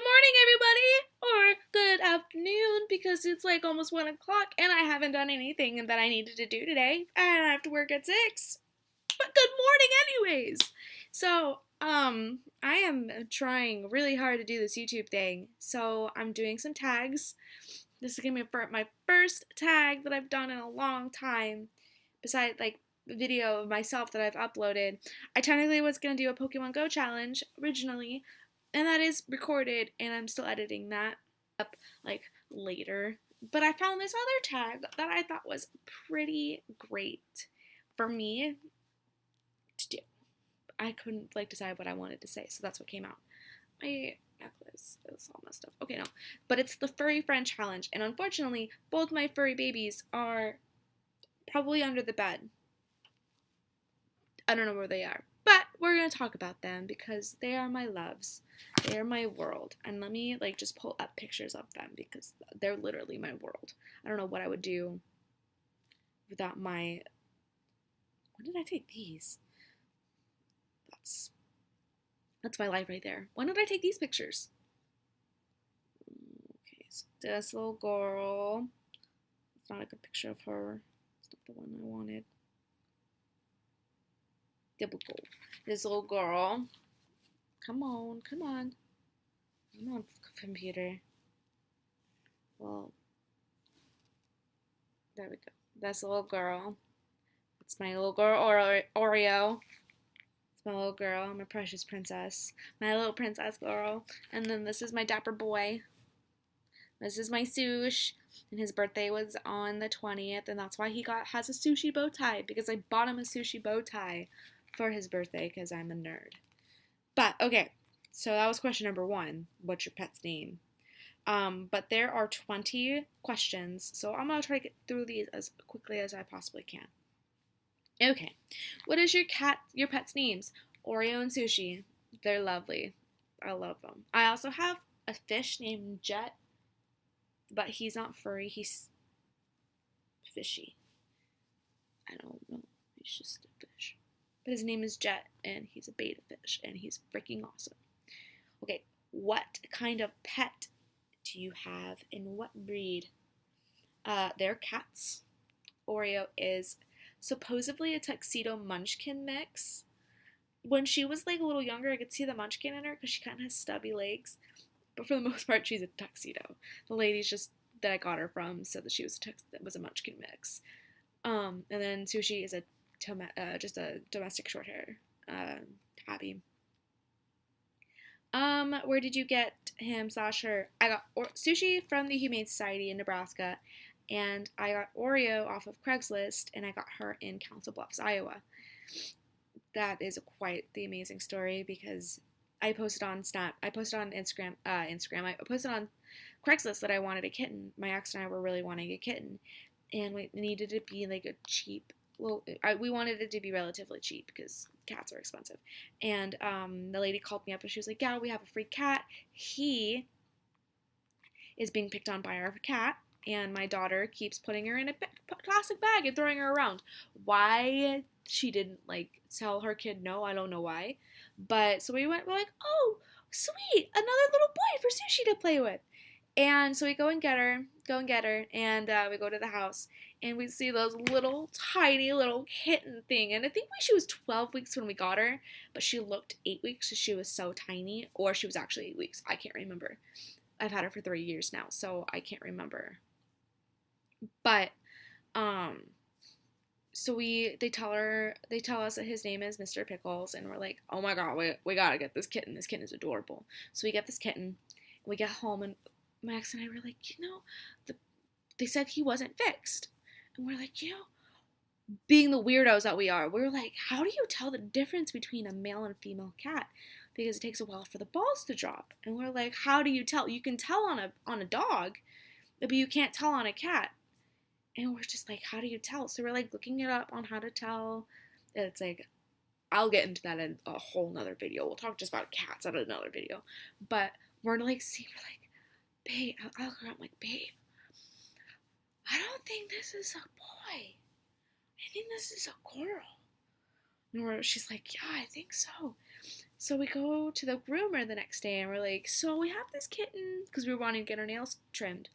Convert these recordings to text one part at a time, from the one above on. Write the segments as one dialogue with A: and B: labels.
A: morning, everybody! Or good afternoon, because it's like almost 1 o'clock and I haven't done anything that I needed to do today. And I have to work at 6. But good morning, anyways! I am trying really hard to do this YouTube thing. So, I'm doing some tags. This is gonna be my first tag that I've done in a long time. Besides, like, the video of myself that I've uploaded. I technically was gonna do a Pokemon Go challenge originally, and that is recorded, and I'm still editing that up like later. But I found this other tag that I thought was pretty great for me to do. I couldn't decide what I wanted to say, so that's what came out. My necklace is all messed up. Okay, no, but it's the Furry Friend Challenge, and unfortunately, both my furry babies are probably under the bed. I don't know where they are, but we're gonna talk about them because they are my loves. They are my world, and let me just pull up pictures of them because they're literally my world. I don't know what I would do without my. When did I take these? That's my life right there. When did I take these pictures? Okay, so this little girl. It's not a good picture of her. It's not the one I wanted. Typical. This little girl. Come on, come on. Come on, computer. Well, there we go. That's a little girl. It's my little girl, Oreo. It's my little girl, my precious princess. My little princess girl. And then this is my dapper boy. This is my Sush. And his birthday was on the 20th, and that's why he has a sushi bow tie, because I bought him a sushi bow tie for his birthday, because I'm a nerd. But, okay, so that was question number 1. What's your pet's name? But there are 20 questions, so I'm going to try to get through these as quickly as I possibly can. Okay, what is your pet's names? Oreo and Sushi. They're lovely. I love them. I also have a fish named Jet, but he's not furry, he's fishy. I don't know, he's just a fish. But his name is Jet, and he's a betta fish, and he's freaking awesome. Okay, what kind of pet do you have, and what breed? They're cats. Oreo is supposedly a tuxedo munchkin mix. When she was a little younger, I could see the munchkin in her because she kind of has stubby legs. But for the most part, she's a tuxedo. The ladies that I got her from said that she was a munchkin mix. And then Sushi is just a domestic short hair tabby. Where did you get him / her? I got Sushi from the Humane Society in Nebraska, and I got Oreo off of Craigslist, and I got her in Council Bluffs, Iowa. That is quite the amazing story because I posted on Instagram. I posted on Craigslist that I wanted a kitten. My ex and I were really wanting a kitten, and we needed to be a cheap. We wanted it to be relatively cheap because cats are expensive. And the lady called me up and she was like, "Yeah, we have a free cat. He is being picked on by our cat, and my daughter keeps putting her in a plastic bag and throwing her around." Why she didn't tell her kid no, I don't know why. But so we're like, "Oh, sweet, another little boy for Sushi to play with." And so we go and get her, and we go to the house, and we see those little tiny little kitten thing. And I think she was 12 weeks when we got her, but she looked 8 weeks because she was so tiny, or she was actually 8 weeks. I can't remember. I've had her for 3 years now, so I can't remember. But so they tell us that his name is Mr. Pickles, and we're like, "Oh my god, we gotta get this kitten. This kitten is adorable." So we get this kitten. We get home, and Max and I were like, they said he wasn't fixed. And we're like, being the weirdos that we are, we're like, how do you tell the difference between a male and female cat? Because it takes a while for the balls to drop. And we're like, how do you tell? You can tell on a dog, but you can't tell on a cat. And we're just like, how do you tell? So we're looking it up on how to tell. It's I'll get into that in a whole nother video. We'll talk just about cats in another video. But we're babe, I'll look around babe, I don't think this is a boy. I think this is a girl. And she's like, yeah, I think so. So we go to the groomer the next day and we're like, so we have this kitten, because we were wanting to get our nails trimmed.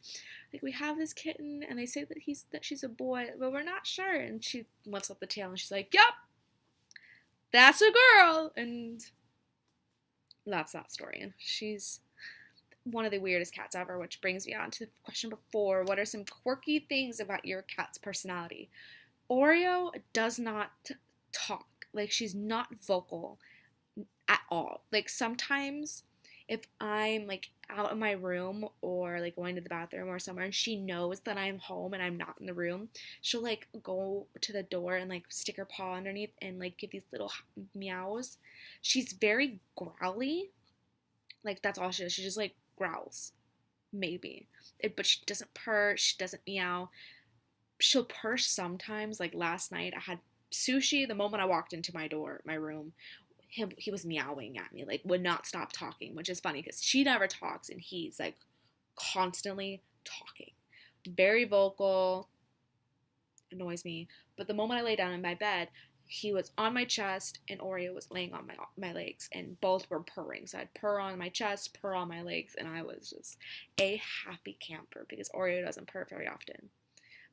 A: Like, we have this kitten and they say that she's a boy, but we're not sure. And she lifts up the tail and she's like, yep, that's a girl. And that's that story. And she's one of the weirdest cats ever, which brings me on to the question before. What are some quirky things about your cat's personality? Oreo does not talk. Like, she's not vocal at all. Like, sometimes if I'm like out of my room or like going to the bathroom or somewhere and she knows that I'm home and I'm not in the room, she'll like go to the door and like stick her paw underneath and like give these little meows. She's very growly. Like, that's all she does. She just like growls, maybe. But she doesn't purr. She doesn't meow. She'll purr sometimes. Like last night, I had Sushi. The moment I walked into my room, he was meowing at me, like would not stop talking, which is funny because she never talks and he's like constantly talking. Very vocal, annoys me. But the moment I lay down in my bed, he was on my chest and Oreo was laying on my legs and both were purring. So I'd purr on my chest, purr on my legs, and I was just a happy camper because Oreo doesn't purr very often.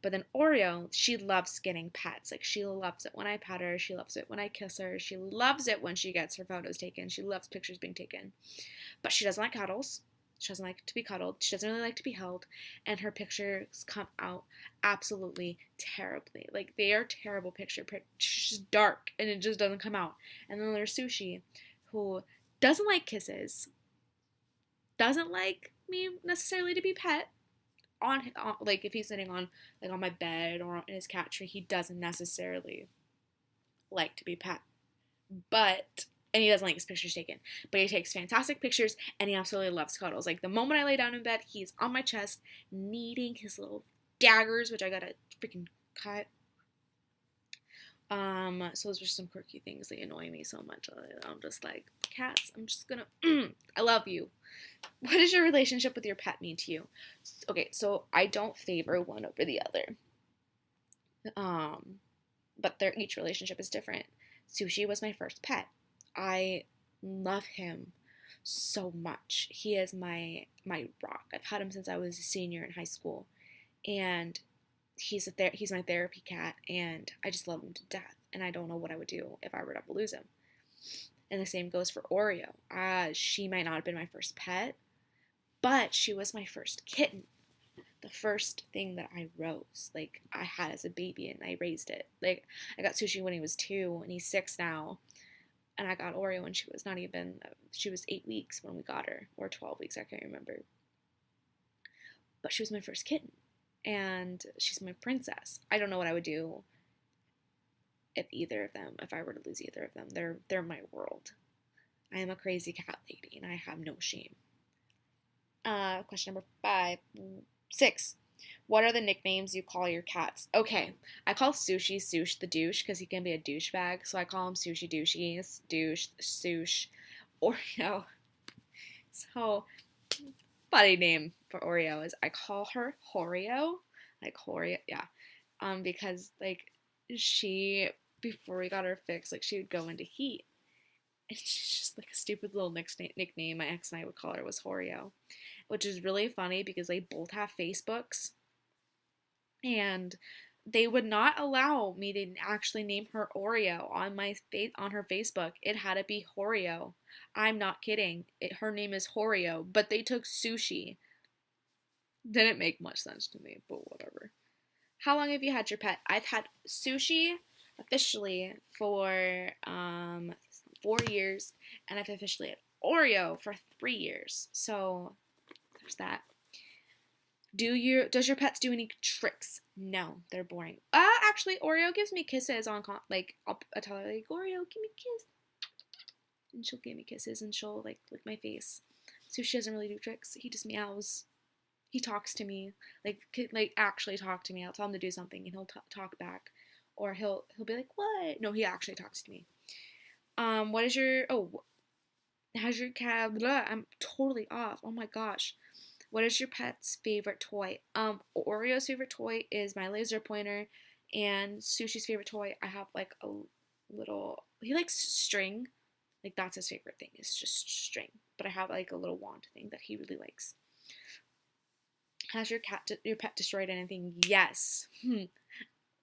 A: But then Oreo, she loves getting pets. Like, she loves it when I pet her. She loves it when I kiss her. She loves it when she gets her photos taken. She loves pictures being taken. But she doesn't like cuddles. She doesn't like to be cuddled. She doesn't really like to be held. And her pictures come out absolutely terribly. Like, they are terrible pictures. She's dark, and it just doesn't come out. And then there's Sushi, who doesn't like kisses. Doesn't like me necessarily to be pet. On like if he's sitting on like on my bed or in his cat tree, he doesn't necessarily like to be pet, and he doesn't like his pictures taken, but he takes fantastic pictures and he absolutely loves cuddles. Like, the moment I lay down in bed, he's on my chest kneading his little daggers, which I gotta freaking cut. So those are some quirky things that annoy me so much. I'm just like, cats, I'm just gonna I love you. What does your relationship with your pet mean to you? Okay, so I don't favor one over the other. But each relationship is different. Sushi was my first pet. I love him so much. He is my rock. I've had him since I was a senior in high school, and he's my therapy cat, and I just love him to death. And I don't know what I would do if I were to lose him. And the same goes for Oreo. She might not have been my first pet, but she was my first kitten. The first thing that I rose, like, I had as a baby, and I raised it. Like, I got Sushi when he was 2, and he's 6 now. And I got Oreo when she was 8 weeks when we got her, or 12 weeks, I can't remember. But she was my first kitten, and she's my princess. I don't know what I would do if I were to lose either of them. They're my world. I am a crazy cat lady, and I have no shame. Question number 6. What are the nicknames you call your cats? Okay, I call Sushi Sush the douche because he can be a douchebag, so I call him Sushi Douchies, douche, Sush, Oreo. So, funny name for Oreo is I call her Horeo, like Horeo, yeah, because like before we got her fixed, like she would go into heat. It's just like a stupid little nickname my ex and I would call her was Horeo, which is really funny because they both have Facebooks, and they would not allow me to actually name her Oreo on her Facebook. It had to be Horeo. I'm not kidding. Her name is Horeo, but they took Sushi. Didn't make much sense to me, but whatever. How long have you had your pet? I've had Sushi officially for 4 years, and I've officially had Oreo for 3 years. So there's that. Does your pets do any tricks? No, they're boring. Actually, Oreo gives me kisses on I'll tell her like, Oreo, give me a kiss, and she'll give me kisses, and she'll like lick my face. Sushi doesn't really do tricks. He just meows. He talks to me, like actually talk to me. I'll tell him to do something, and he'll talk back, or he'll be like, what? No, he actually talks to me. How's your cat? Blah, I'm totally off. Oh my gosh. What is your pet's favorite toy? Oreo's favorite toy is my laser pointer, and Sushi's favorite toy, I have like a little, he likes string, Like, that's his favorite thing, is just string. But I have, like, a little wand thing that he really likes. Has your pet destroyed anything? Yes.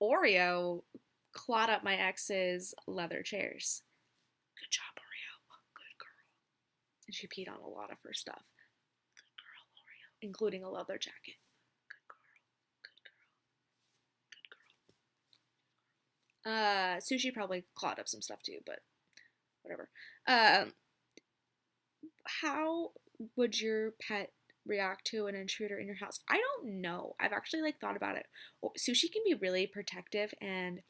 A: Oreo clawed up my ex's leather chairs. Good job, Oreo. Good girl. And she peed on a lot of her stuff. Good girl, Oreo. Including a leather jacket. Good girl. Good girl. Sushi probably clawed up some stuff too, but whatever. How would your pet react to an intruder in your house? I don't know. I've actually like thought about it. Sushi can be really protective, and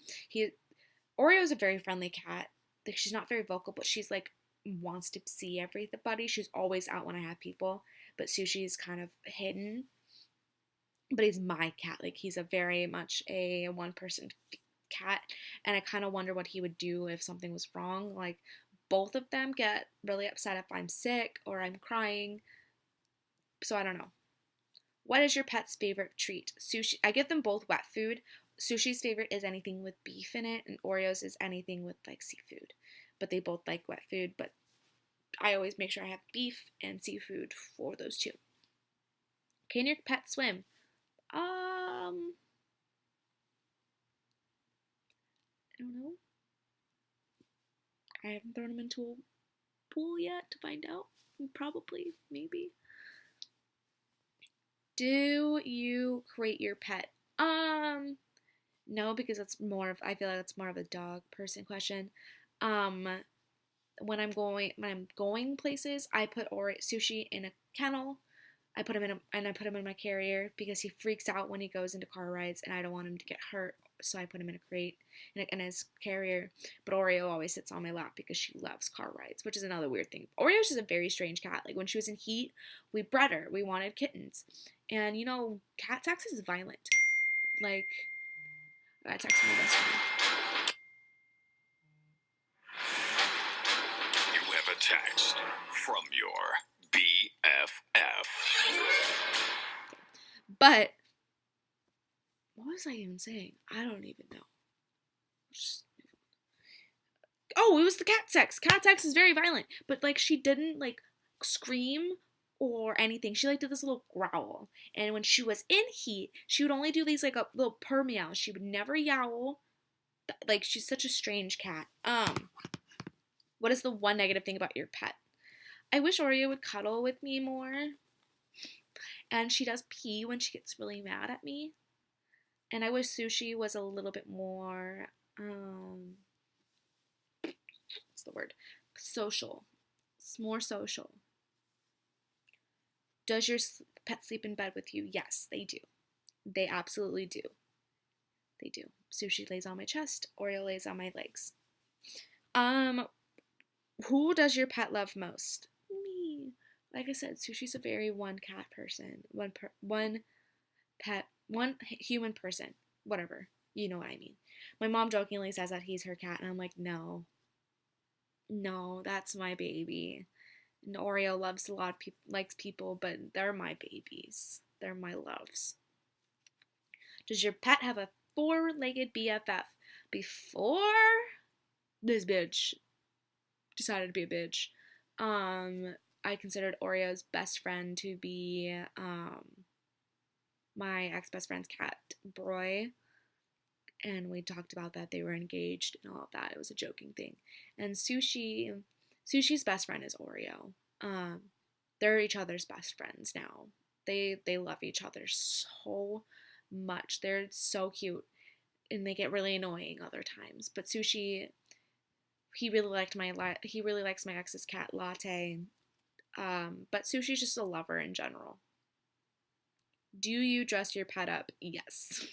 A: Oreo's a very friendly cat. Like, she's not very vocal, but she's like wants to see everybody. She's always out when I have people, but Sushi's kind of hidden. But he's my cat. Like, he's a very much a one-person cat, and I kind of wonder what he would do if something was wrong. Like, both of them get really upset if I'm sick or I'm crying. So I don't know. What is your pet's favorite treat? Sushi. I give them both wet food. Sushi's favorite is anything with beef in it, and Oreo's is anything with like seafood. But they both like wet food, but I always make sure I have beef and seafood for those two. Can your pet swim? I don't know. I haven't thrown him into a pool yet to find out. Probably, maybe. Do you crate your pet? No, because I feel like it's more of a dog person question. When I'm going places, I put Sushi in a kennel. I put him in my carrier because he freaks out when he goes into car rides, and I don't want him to get hurt. So I put him in a crate in his carrier. But Oreo always sits on my lap because she loves car rides, which is another weird thing. Oreo's just a very strange cat. Like, when she was in heat, we bred her. We wanted kittens, and cat sex is violent. Like, I texted my best friend.
B: You have a text from your BFF.
A: But what was I even saying? I don't even know. Oh, it was the cat sex. Cat sex is very violent, but like, she didn't like scream or anything. She like did this little growl, and when she was in heat, she would only do these like a little purr meows. She would never yowl. Like, she's such a strange cat. What is the one negative thing about your pet? I wish Oreo would cuddle with me more. And she does pee when she gets really mad at me. And I wish Sushi was a little bit more, what's the word? Social. It's more social. Does your pet sleep in bed with you? Yes, they do. They absolutely do. They do. Sushi lays on my chest. Oreo lays on my legs. Who does your pet love most? Me. Like I said, Sushi's a very one cat person. One human person. Whatever. You know what I mean. My mom jokingly says that he's her cat, and I'm like, no. No, that's my baby. And Oreo loves a lot of people, likes people, but they're my babies. They're my loves. Does your pet have a four-legged BFF? Before this bitch decided to be a bitch, I considered Oreo's best friend to be my ex-best friend's cat, Broy. And we talked about that they were engaged and all of that. It was a joking thing. And Sushi's best friend is Oreo. They're each other's best friends now. They love each other so much. They're so cute, and they get really annoying other times. But Sushi, he really likes my ex's cat, Latte. But Sushi's just a lover in general. Do you dress your pet up? Yes.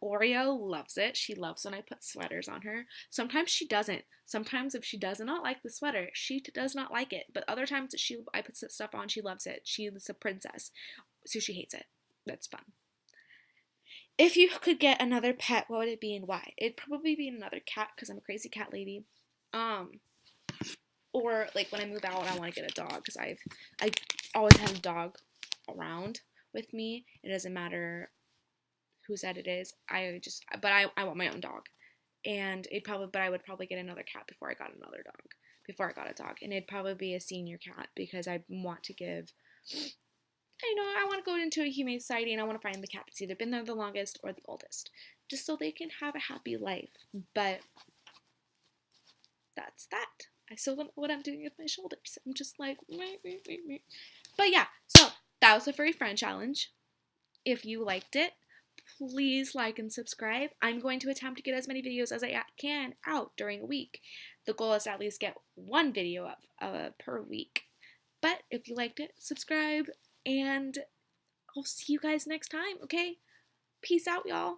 A: Oreo loves it. She loves when I put sweaters on her. Sometimes she doesn't. Sometimes if she does not like the sweater, she does not like it. But other times I put stuff on, she loves it. She's a princess. Sushi hates it. That's fun. If you could get another pet, what would it be and why? It'd probably be another cat because I'm a crazy cat lady. Or like when I move out, I want to get a dog because I always have a dog around with me. It doesn't matter who said it is. I want my own dog. And I would probably get another cat before I got another dog before I got a dog, and it'd probably be a senior cat because I want to give, I want to go into a humane society and I want to find the cat that's either been there the longest or the oldest, just so they can have a happy life. But that's that. I still don't know what I'm doing with my shoulders. I'm just like, meh. But yeah, so that was the Furry Friend Challenge. If you liked it, please like and subscribe. I'm going to attempt to get as many videos as I can out during a week. The goal is to at least get one video up per week. But if you liked it, subscribe, and I'll see you guys next time, okay? Peace out, y'all.